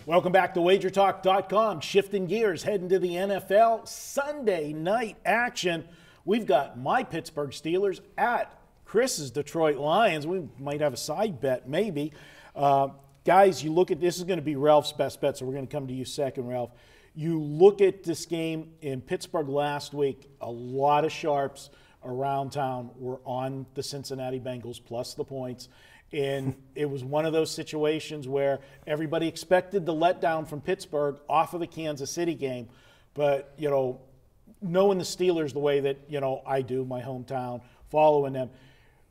Welcome back to WagerTalk.com. Shifting gears, heading to the NFL. Sunday night action. We've got my Pittsburgh Steelers at Chris's Detroit Lions. We might have a side bet, maybe. Guys, you look at this is going to be Ralph's best bet, so we're going to come to you second, Ralph. You look at this game in Pittsburgh last week, a lot of sharps around town were on the Cincinnati Bengals plus the points. And it was one of those situations where everybody expected the letdown from Pittsburgh off of the Kansas City game. But, you know, knowing the Steelers the way that, you know, I do, my hometown, following them,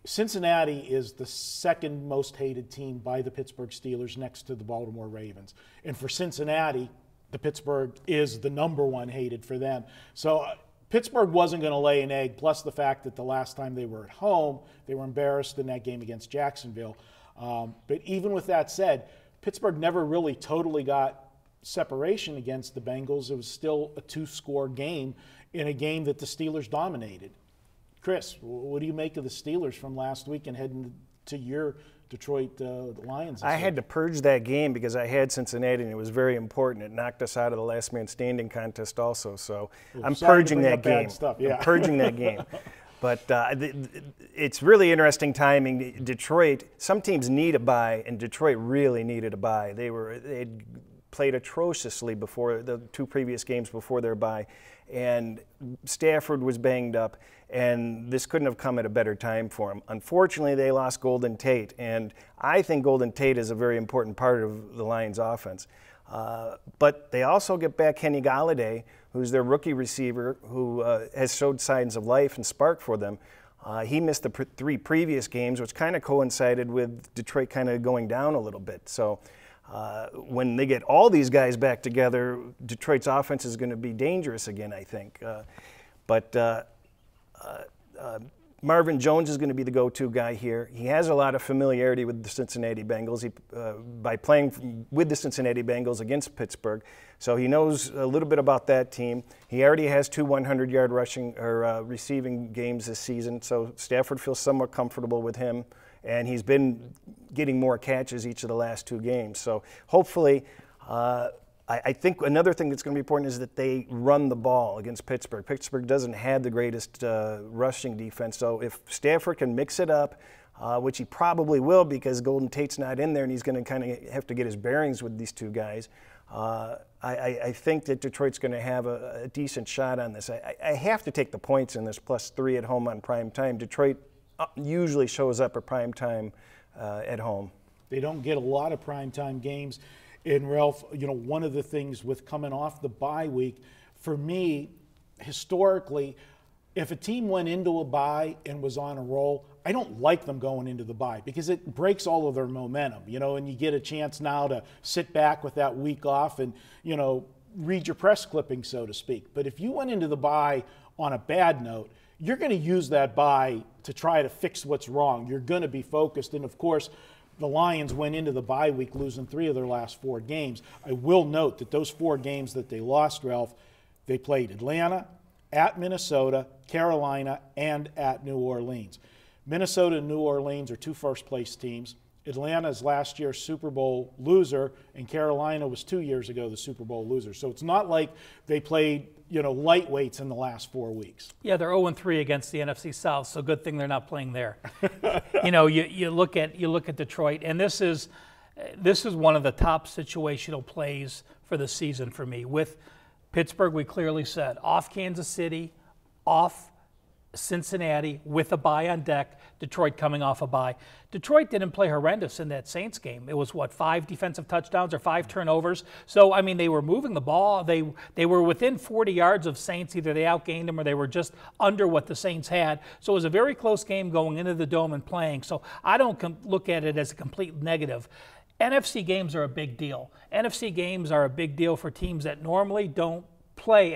Cincinnati is the second most hated team by the Pittsburgh Steelers next to the Baltimore Ravens. And for Cincinnati, the Pittsburgh is the number one hated for them. So Pittsburgh wasn't going to lay an egg, plus the fact that the last time they were at home, they were embarrassed in that game against Jacksonville. But even with that said, Pittsburgh never really totally got separation against the Bengals. It was still a two-score game in a game that the Steelers dominated. Cris, what do you make of the Steelers from last week and heading to your Detroit Lions? I had to purge that game because I had Cincinnati, and it was very important. It knocked us out of the last man standing contest also. So I'm purging that game. I'm purging that game. But it's really interesting timing. Detroit, some teams need a bye, and Detroit really needed a bye. They'd played atrociously before the two previous games before their bye, and Stafford was banged up, and this couldn't have come at a better time for him. Unfortunately, they lost Golden Tate, and I think Golden Tate is a very important part of the Lions' offense. But they also get back Kenny Golladay, who's their rookie receiver, who has showed signs of life and spark for them. He missed the three previous games, which kind of coincided with Detroit kind of going down a little bit. So when they get all these guys back together, Detroit's offense is going to be dangerous again, I think. Marvin Jones is going to be the go-to guy here. He has a lot of familiarity with the Cincinnati Bengals by playing with the Cincinnati Bengals against Pittsburgh. So he knows a little bit about that team. He already has two 100-yard rushing or receiving games this season, so Stafford feels somewhat comfortable with him. And he's been getting more catches each of the last two games. So hopefully, I think another thing that's going to be important is that they run the ball against Pittsburgh. Pittsburgh doesn't have the greatest rushing defense. So if Stafford can mix it up, which he probably will because Golden Tate's not in there and he's going to kind of have to get his bearings with these two guys, I think that Detroit's going to have a decent shot on this. I have to take the points in this +3 at home on prime time. Detroit usually shows up at prime time at home. They don't get a lot of primetime games. And Ralph, you know, one of the things with coming off the bye week, for me, historically, if a team went into a bye and was on a roll, I don't like them going into the bye because it breaks all of their momentum, you know, and you get a chance now to sit back with that week off and, you know, read your press clipping, so to speak. But if you went into the bye on a bad note, you're going to use that bye to try to fix what's wrong. You're going to be focused. And, of course, the Lions went into the bye week losing 3 of their last 4 games. I will note that those 4 games that they lost, Ralph, they played Atlanta, at Minnesota, Carolina, and at New Orleans. Minnesota and New Orleans are 2 first-place teams. Atlanta is last year's Super Bowl loser, and Carolina was 2 years ago the Super Bowl loser. So it's not like they played, you know, lightweights in the last 4 weeks. Yeah, they're 0-3 against the NFC South, so good thing they're not playing there. You know, you look at Detroit, and this is one of the top situational plays for the season for me. With Pittsburgh, we clearly said off Kansas City, off Cincinnati with a bye on deck, Detroit coming off a bye. Detroit didn't play horrendous in that Saints game. It was, what, 5 defensive touchdowns or 5 turnovers? So, I mean, they were moving the ball. They were within 40 yards of Saints. Either they outgained them or they were just under what the Saints had. So it was a very close game going into the Dome and playing. So I don't look at it as a complete negative. NFC games are a big deal. NFC games are a big deal for teams that normally don't play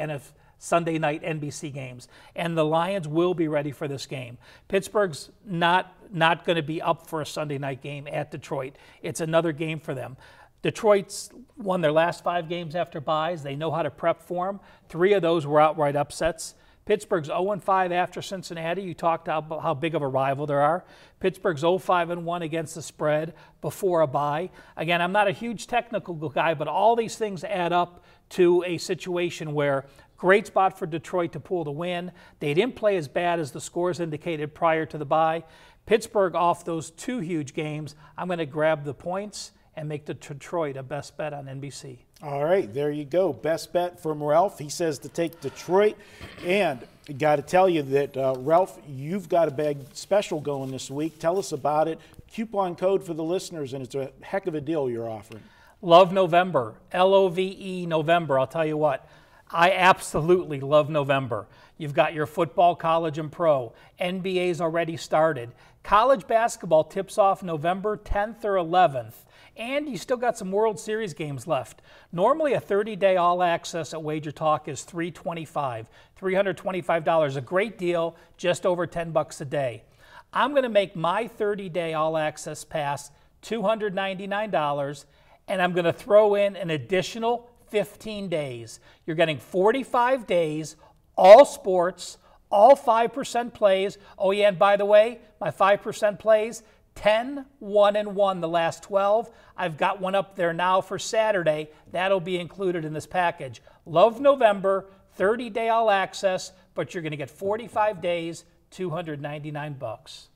Sunday night NBC games, and the Lions will be ready for this game. Pittsburgh's not going to be up for a Sunday night game at Detroit. It's another game for them. Detroit's won their last 5 games after byes. They know how to prep for them. 3 of those were outright upsets. Pittsburgh's 0-5 after Cincinnati. You talked about how big of a rival there are. Pittsburgh's 0-5-1 against the spread before a bye. Again, I'm not a huge technical guy, but all these things add up to a situation where great spot for Detroit to pull the win. They didn't play as bad as the scores indicated prior to the bye. Pittsburgh off those 2 huge games. I'm going to grab the points and make the Detroit a best bet on NBC. All right, there you go. Best bet from Ralph. He says to take Detroit. And got to tell you that, Ralph, you've got a big special going this week. Tell us about it. Coupon code for the listeners, and it's a heck of a deal you're offering. Love November, L-O-V-E November. I'll tell you what, I absolutely love November. You've got your football, college, and pro. NBA's already started. College basketball tips off November 10th or 11th. And you still got some World Series games left. Normally a 30-day all-access at Wager Talk is $325, a great deal, just over $10 a day. I'm going to make my 30-day all-access pass $299, and I'm going to throw in an additional 15 days. You're getting 45 days, all sports, all 5% plays. Oh yeah, and by the way, my 5% plays, 10, 1, and 1 the last 12. I've got one up there now for Saturday. That'll be included in this package. Love November, 30-day all access, but you're going to get 45 days, $299.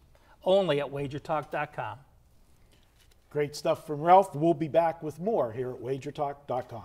Only at wagertalk.com. Great stuff from Ralph. We'll be back with more here at wagertalk.com.